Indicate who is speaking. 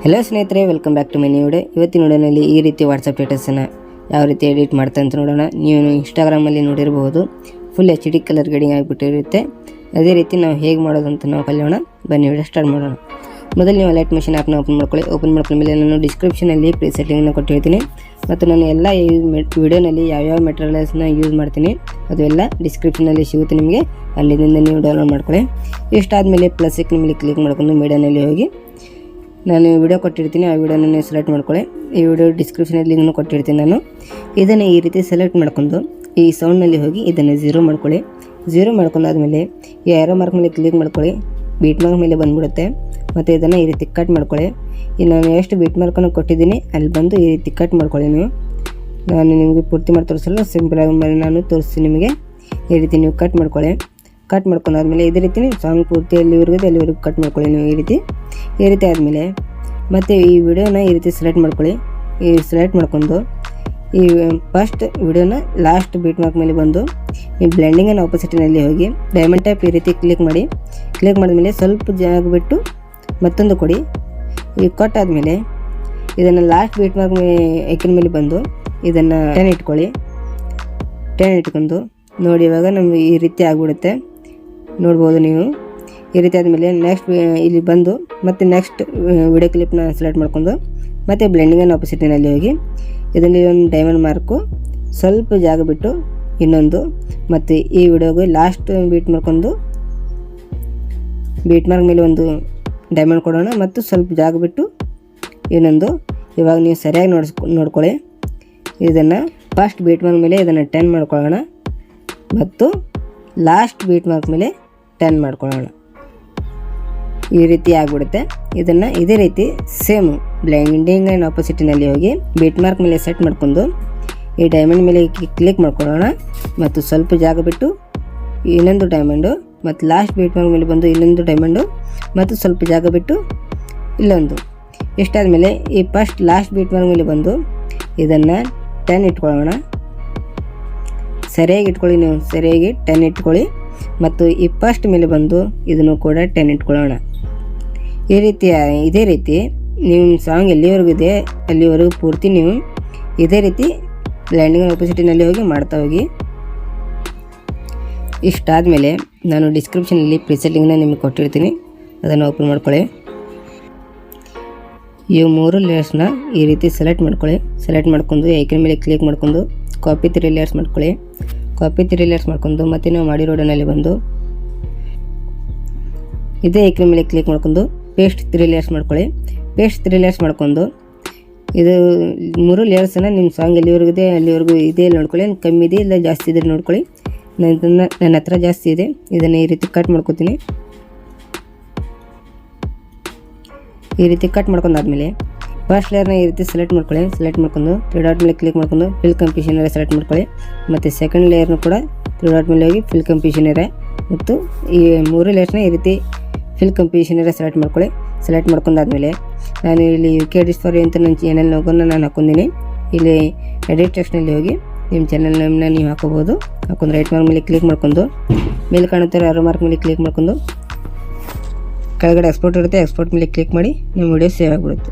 Speaker 1: Hello ಸ್ನೇಹಿತರೆ, welcome back to my new video. ಇವತ್ತಿನ ವಿಡಿಯೋನಲ್ಲಿ ಈ ರೀತಿ ವಾಟ್ಸಪ್ ಸ್ಟೇಟಸನ್ನು ಯಾವ ರೀತಿ ಎಡಿಟ್ ಮಾಡ್ತಾ ಅಂತ ನೋಡೋಣ. ನೀವು ಇನ್ಸ್ಟಾಗ್ರಾಮಲ್ಲಿ ನೋಡಿರಬಹುದು, ಫುಲ್ HD ಕಲರ್ ಗಡಿಂಗ್ ಆಗಿಬಿಟ್ಟಿರುತ್ತೆ. ಅದೇ ರೀತಿ ನಾವು ಹೇಗೆ ಮಾಡೋದು ಅಂತ ನಾವು ಕಲಿಯೋಣ. ಬನ್ನಿ ವಿಡಿಯೋ ಸ್ಟಾರ್ಟ್ ಮಾಡೋಣ. ಮೊದಲು ನೀವು ಅಲೈಟ್ ಮೋಷನ್ ಆ್ಯಪ್ನ ಓಪನ್ ಮಾಡ್ಕೊಳ್ಳಿ ಮೇಲೆ ನಾನು ಡಿಸ್ಕ್ರಿಪ್ಷನಲ್ಲಿ ಪ್ರೀಸೆಟ್ ಲಿಂಕ್ನ ಕೊಟ್ಟಿರ್ತೀನಿ ಮತ್ತು ನಾನು ಎಲ್ಲ ವಿಡಿಯೋನಲ್ಲಿ ಯಾವ್ಯಾವ ಮೆಟೀರಿಯಲ್ಸ್ನ ಯೂಸ್ ಮಾಡ್ತೀನಿ ಅದು ಎಲ್ಲ ಡಿಸ್ಕ್ರಿಪ್ಷನಲ್ಲಿ ಸಿಗುತ್ತೆ ನಿಮಗೆ. ಅಲ್ಲಿಂದ ನೀವು ಡೌನ್ಲೋಡ್ ಮಾಡ್ಕೊಳ್ಳಿ. ಇಷ್ಟಾದಮೇಲೆ ಪ್ಲಸ್ ಐಕನ್ ಮೇಲೆ ಕ್ಲಿಕ್ ಮಾಡ್ಕೊಂಡು ಮೀಡಿಯಾನಲ್ಲಿ ಹೋಗಿ ನಾನು ವಿಡಿಯೋ ಕೊಟ್ಟಿರ್ತೀನಿ, ಆ ವಿಡಿಯೋನ ನೀವು ಸೆಲೆಕ್ಟ್ ಮಾಡ್ಕೊಳ್ಳಿ. ಈ ವಿಡಿಯೋ ಡಿಸ್ಕ್ರಿಪ್ಷನಲ್ಲಿ ಲಿಂಕ್ನು ಕೊಟ್ಟಿರ್ತೀನಿ ನಾನು. ಇದನ್ನು ಈ ರೀತಿ ಸೆಲೆಕ್ಟ್ ಮಾಡ್ಕೊಂಡು ಈ ಸೌಂಡ್ನಲ್ಲಿ ಹೋಗಿ ಇದನ್ನು 0 ಮಾಡ್ಕೊಳ್ಳಿ. 0 ಮಾಡ್ಕೊಂಡಾದ್ಮೇಲೆ ಈ ಏರೋ ಮಾರ್ಕ್ ಮೇಲೆ ಕ್ಲಿಕ್ ಮಾಡ್ಕೊಳ್ಳಿ. ಬೀಟ್ ಮಾರ್ಕ್ ಮೇಲೆ ಬಂದುಬಿಡುತ್ತೆ. ಮತ್ತು ಇದನ್ನು ಈ ರೀತಿ ಕಟ್ ಮಾಡ್ಕೊಳ್ಳಿ. ಈಗ ನಾನು ಎಷ್ಟು ಬೀಟ್ ಮಾರ್ಕನ್ನು ಕೊಟ್ಟಿದ್ದೀನಿ ಅಲ್ಲಿ ಬಂದು ಈ ರೀತಿ ಕಟ್ ಮಾಡ್ಕೊಳ್ಳಿ. ನಾನು ನಿಮಗೆ ಪೂರ್ತಿ ಮಾಡಿ ತೋರಿಸಲ್ಲ, ಸಿಂಪಲಾಗಿ ನಾನು ತೋರಿಸ್ತೀನಿ ನಿಮಗೆ. ಈ ರೀತಿ ನೀವು ಕಟ್ ಮಾಡ್ಕೊಳ್ಳಿ. ಕಟ್ ಮಾಡ್ಕೊಂಡಾದ್ಮೇಲೆ ಇದೇ ರೀತಿ ನೀವು ಸಾಂಗ್ ಪೂರ್ತಿ ಅಲ್ಲಿವರೆಗೂ ಕಟ್ ಮಾಡ್ಕೊಳ್ಳಿ ನೀವು ಈ ರೀತಿ ಆದಮೇಲೆ ಮತ್ತು ಈ ವಿಡಿಯೋನ ಈ ರೀತಿ ಸೆಲೆಕ್ಟ್ ಮಾಡ್ಕೊಳ್ಳಿ. ಈ ಸೆಲೆಕ್ಟ್ ಮಾಡ್ಕೊಂಡು ಈ ಫಸ್ಟ್ ವಿಡಿಯೋನ ಲಾಸ್ಟ್ ಬೀಟ್ ಮಾರ್ಕ್ ಮೇಲೆ ಬಂದು ಈ ಬ್ಲೆಂಡಿಂಗ್ ಆ್ಯಂಡ್ ಆಪೋಸಿಟಿನಲ್ಲಿ ಹೋಗಿ ಡೈಮಂಡ್ ಟೈಪ್ ಈ ರೀತಿ ಕ್ಲಿಕ್ ಮಾಡಿ. ಕ್ಲಿಕ್ ಮಾಡಿದ್ಮೇಲೆ ಸ್ವಲ್ಪ ಜಾಗ ಬಿಟ್ಟು ಮತ್ತೊಂದು ಕೊಡಿ. ಈ ಕೊಟ್ಟಾದಮೇಲೆ ಇದನ್ನು ಲಾಸ್ಟ್ ಬೀಟ್ ಮಾರ್ಕ್ ಐಕನ್ ಮೇಲೆ ಬಂದು ಇದನ್ನು 10 ಇಟ್ಕೊಳ್ಳಿ. 10 ಇಟ್ಕೊಂಡು ನೋಡಿ, ಇವಾಗ ನಮಗೆ ಈ ರೀತಿ ಆಗಿಬಿಡುತ್ತೆ. ನೋಡ್ಬೋದು ನೀವು. ಈ ರೀತಿ ಆದಮೇಲೆ ನೆಕ್ಸ್ಟ್ ಇಲ್ಲಿ ಬಂದು ಮತ್ತು ನೆಕ್ಸ್ಟ್ ವಿಡಿಯೋ ಕ್ಲಿಪ್ನ ಸೆಲೆಕ್ಟ್ ಮಾಡ್ಕೊಂಡು ಮತ್ತು ಬ್ಲೆಂಡಿಂಗ್ ಆ್ಯಂಡ್ ಆಪೋಸಿಟಿನಲ್ಲಿ ಹೋಗಿ ಇದರಲ್ಲಿ ಒಂದು ಡೈಮಂಡ್ ಮಾರ್ಕು ಸ್ವಲ್ಪ ಜಾಗ ಬಿಟ್ಟು ಇನ್ನೊಂದು ಮತ್ತು ಈ ವಿಡಿಯೋಗೆ ಲಾಸ್ಟ್ ಬೀಟ್ ಮಾರ್ಕ್ ಮೇಲೆ ಒಂದು ಡೈಮಂಡ್ ಕೊಡೋಣ ಮತ್ತು ಸ್ವಲ್ಪ ಜಾಗ ಬಿಟ್ಟು ಇನ್ನೊಂದು. ಇವಾಗ ನೀವು ಸರಿಯಾಗಿ ನೋಡ್ಕೊಳ್ಳಿ. ಇದನ್ನು ಫಸ್ಟ್ ಬೀಟ್ ಮಾರ್ಕ್ ಮೇಲೆ ಇದನ್ನು 10 ಮಾಡ್ಕೊಳ್ಳೋಣ ಮತ್ತು ಲಾಸ್ಟ್ ಬೀಟ್ ಮಾರ್ಕ್ ಮೇಲೆ 10 ಮಾಡ್ಕೊಳ್ಳೋಣ. ಈ ರೀತಿ ಆಗಿಬಿಡುತ್ತೆ. ಇದನ್ನು ಇದೇ ರೀತಿ ಸೇಮ್ ಬ್ಲೆಂಡಿಂಗ್ ಆ್ಯಂಡ್ ಆಪೋಸಿಟಿನಲ್ಲಿ ಹೋಗಿ ಬೀಟ್ ಮಾರ್ಕ್ ಮೇಲೆ ಸೆಟ್ ಮಾಡ್ಕೊಂಡು ಈ ಡೈಮಂಡ್ ಮೇಲೆ ಕ್ಲಿಕ್ ಮಾಡ್ಕೊಳ್ಳೋಣ ಮತ್ತು ಸ್ವಲ್ಪ ಜಾಗ ಬಿಟ್ಟು ಇನ್ನೊಂದು ಡೈಮಂಡು ಮತ್ತು ಲಾಸ್ಟ್ ಬೀಟ್ ಮಾರ್ಕ್ ಮೇಲೆ ಬಂದು ಇನ್ನೊಂದು ಡೈಮಂಡು ಮತ್ತು ಸ್ವಲ್ಪ ಜಾಗ ಬಿಟ್ಟು ಇಲ್ಲೊಂದು. ಇಷ್ಟಾದಮೇಲೆ ಈ ಫಸ್ಟ್ ಲಾಸ್ಟ್ ಬೀಟ್ ಮಾರ್ಕ್ ಮೇಲೆ ಬಂದು ಇದನ್ನು 10 ಇಟ್ಕೊಳ್ಳೋಣ. ಸರಿಯಾಗಿ ಇಟ್ಕೊಳ್ಳಿ, ನೀವು ಸರಿಯಾಗಿ 10 ಇಟ್ಕೊಳ್ಳಿ ಮತ್ತು ಈ ಫಸ್ಟ್ ಮೇಲೆ ಬಂದು ಇದನ್ನು ಕೂಡ 10 ಇಟ್ಕೊಳ್ಳೋಣ. ಇದೇ ರೀತಿ ನಿಮ್ಮ ಸಾಂಗ್ ಎಲ್ಲಿವರೆಗೂ ಇದೆ ಅಲ್ಲಿವರೆಗೂ ಪೂರ್ತಿ ನೀವು ಇದೇ ರೀತಿ ಬ್ಲೆಂಡಿಂಗ್ ಆಪೋಸಿಟಿನಲ್ಲಿ ಹೋಗಿ ಮಾಡ್ತಾ ಹೋಗಿ. ಇಷ್ಟಾದಮೇಲೆ ನಾನು ಡಿಸ್ಕ್ರಿಪ್ಷನಲ್ಲಿ ಪ್ರಿಸೆಟ್ ಲಿಂಕ್ನ ನಿಮಗೆ ಕೊಟ್ಟಿರ್ತೀನಿ, ಅದನ್ನು ಓಪನ್ ಮಾಡ್ಕೊಳ್ಳಿ. ಈ 3 ಲೇಯರ್ಸ್ನ ಈ ರೀತಿ ಸೆಲೆಕ್ಟ್ ಮಾಡ್ಕೊಳ್ಳಿ. ಸೆಲೆಕ್ಟ್ ಮಾಡ್ಕೊಂಡು ಐಕನ್ ಮೇಲೆ ಕ್ಲಿಕ್ ಮಾಡ್ಕೊಂಡು ಕಾಪಿ 3 ಲೇಯರ್ಸ್ ಮಾಡ್ಕೊಳ್ಳಿ. ಕಾಪಿ 3 ಲೇಯರ್ಸ್ ಮಾಡ್ಕೊಂಡು ಮತ್ತು ನಾವು ಮಾಡಿರೋ ರೋಡನಲ್ಲಿ ಬಂದು ಇದೇ ಐಕನ್ ಮೇಲೆ ಕ್ಲಿಕ್ ಮಾಡ್ಕೊಂಡು ಪೇಸ್ಟ್ 3 ಲೇಯರ್ಸ್ ಮಾಡ್ಕೊಳ್ಳಿ. ಪೇಸ್ಟ್ 3 ಲೇಯರ್ಸ್ ಮಾಡ್ಕೊಂಡು ಇದು 3 ಲೇಯರ್ಸನ್ನು ನಿಮ್ಮ ಸಾಂಗ್ ಎಲ್ಲಿವರೆಗೂ ಇದೆ ಅಲ್ಲಿವರೆಗೂ ಇದೆ ನೋಡ್ಕೊಳ್ಳಿ. ಕಮ್ಮಿ ಇದೆ ಇಲ್ಲ ಜಾಸ್ತಿ ಇದೆ ನೋಡ್ಕೊಳ್ಳಿ. ನನ್ನ ಹತ್ರ ಜಾಸ್ತಿ ಇದೆ. ಇದನ್ನು ಈ ರೀತಿ ಕಟ್ ಮಾಡ್ಕೊತೀನಿ. ಈ ರೀತಿ ಕಟ್ ಮಾಡ್ಕೊಂಡಾದ್ಮೇಲೆ ಫಸ್ಟ್ ಲೇಯರ್ನ ಈ ರೀತಿ ಸೆಲೆಕ್ಟ್ ಮಾಡ್ಕೊಳ್ಳಿ. ಸೆಲೆಕ್ಟ್ ಮಾಡ್ಕೊಂಡು 3 ಡಾಟ್ ಮೇಲೆ ಕ್ಲಿಕ್ ಮಾಡ್ಕೊಂಡು ಫಿಲ್ ಕಂಪ್ಯೂಷನ್ ಏರಿಯಾ ಸೆಲೆಕ್ಟ್ ಮಾಡ್ಕೊಳ್ಳಿ. ಮತ್ತು ಸೆಕೆಂಡ್ ಲೇಯರ್ನು ಕೂಡ 3 ಡಾಟ್ ಮೇಲೆ ಹೋಗಿ ಫಿಲ್ ಕಂಪ್ಯೂಷನ್ ಏರಿಯಾ ಮತ್ತು ಈ 3 ಲೇಯರ್ಸ್ನ ಈ ರೀತಿ ಫಿಲ್ ಕಂಪ್ಯೂಷನ್ ಏರಿಯಾ ಸೆಲೆಕ್ಟ್ ಮಾಡ್ಕೊಳ್ಳಿ. ಸೆಲೆಕ್ಟ್ ಮಾಡ್ಕೊಂಡಾದ್ಮೇಲೆ ನಾನು ಇಲ್ಲಿ UK ಡಿಸ್ಫಾರಿ ಅಂತ ನನ್ನ ಚಾನಲ್ ಲೋಗೋನ ನಾನು ಹಾಕೊಂಡಿನಿ. ಇಲ್ಲಿ ಎಡಿಟ್ ಟೆಕ್ಸ್ಟ್ನಲ್ಲಿ ಹೋಗಿ ನಿಮ್ಮ ಚಾನಲ್ ನೇಮ್ನ ನೀವು ಹಾಕೋಬೋದು. ಹಾಕೊಂಡು ರೈಟ್ ಮಾರ್ಕ್ ಮೇಲೆ ಕ್ಲಿಕ್ ಮಾಡ್ಕೊಂಡು ಮೇಲೆ ಕಾಣುತ್ತಾರೆ ಆರೋ ಮಾರ್ಕ್ ಮೇಲೆ ಕ್ಲಿಕ್ ಮಾಡ್ಕೊಂಡು ಕೆಳಗಡೆ ಎಕ್ಸ್ಪೋರ್ಟ್ ಇರುತ್ತೆ, ಎಕ್ಸ್ಪೋರ್ಟ್ ಮೇಲೆ ಕ್ಲಿಕ್ ಮಾಡಿ ನಿಮ್ಮ ವಿಡಿಯೋ ಸೇವ್ ಆಗಿಬಿಡುತ್ತೆ.